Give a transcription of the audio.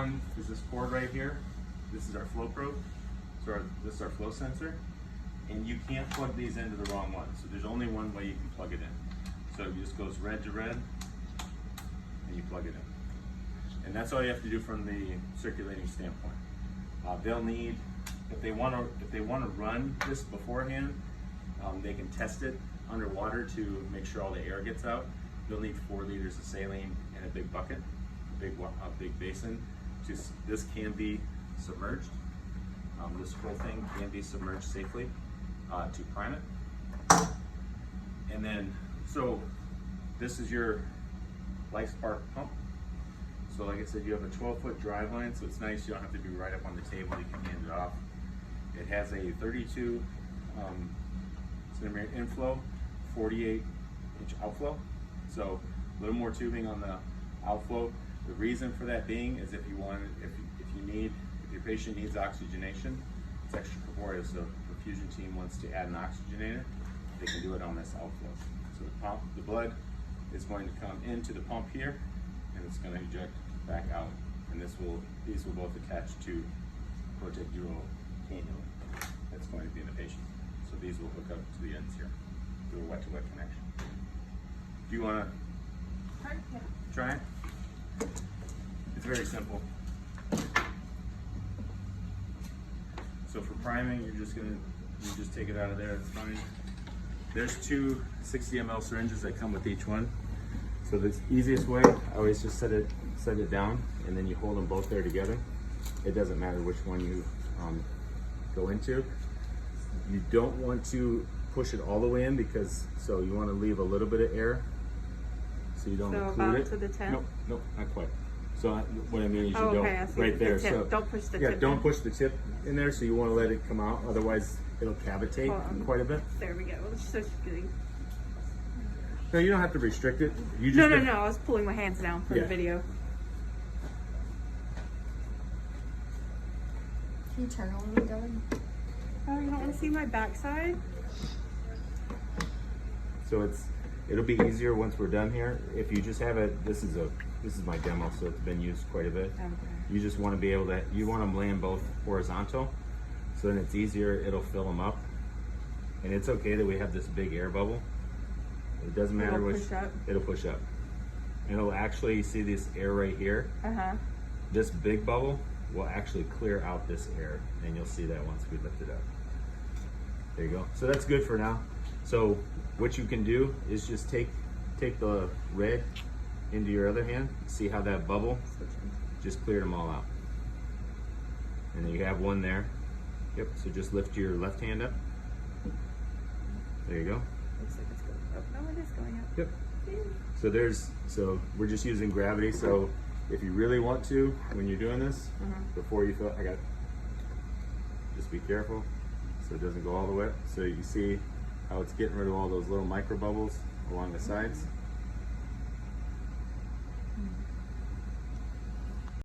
one is this cord right here. This is our flow probe. So this is our flow sensor. And you can't plug these into the wrong one. So there's only one way you can plug it in. So it just goes red to red, and you plug it in. And that's all you have to do from the circulating standpoint. They'll need, if they want to run this beforehand, they can test it underwater to make sure all the air gets out. They'll need 4 liters of saline in a big bucket, a big basin. This can be submerged. This whole thing can be submerged safely to prime it. And then, so this is your life spark pump. So like I said, you have a 12-foot drive line, so it's nice. You don't have to be right up on the table. You can hand it off. It has a 32 centimeter inflow, 48-inch outflow. So a little more tubing on the outflow. The reason for that being is if your patient needs oxygenation, it's extracorporeal. So the perfusion team wants to add an oxygenator, they can do it on this outflow. So the blood is going to come into the pump here, and it's going to eject back out. And these will both attach to Protek Duo cannula that's going to be in the patient. So these will hook up to the ends here through a wet-to-wet connection. Do you want to try it? It's very simple. So for priming, you just take it out of there. It's fine. There's 2 60 ml syringes that come with each one. So the easiest way, I always just set it down, and then you hold them both there together. It doesn't matter which one you go into. You don't want to push it all the way in so you want to leave a little bit of air so you don't include it. To the tip? Nope, not quite. So what I mean is you okay, don't right there. So don't push the tip. Yeah, don't push the tip in there. So you want to let it come out. Otherwise, it'll cavitate quite a bit. There we go. It's so good. No, you don't have to restrict it. You just No. I was pulling my hands down for the video. Can you turn on me, darling? Oh, you don't want to see my backside? So it'll be easier once we're done here. If you just have it, this is my demo, so it's been used quite a bit. Okay. You just want to be able to, you want them laying both horizontal, so then it's easier, it'll fill them up. And it's okay that we have this big air bubble. It doesn't matter which, it'll push up. And it'll actually, see this air right here? This big bubble will actually clear out this air, and you'll see that once we lift it up. There you go. So that's good for now. So what you can do is just take the red into your other hand, see how that bubble just cleared them all out. And then you have one there. Yep, so just lift your left hand up. There you go. Looks like it's going up. No, it is going up. Yep. So we're just using gravity. So if you really want to, when you're doing this, before you fill, just be careful so it doesn't go all the way. So you see how it's getting rid of all those little micro bubbles along the sides.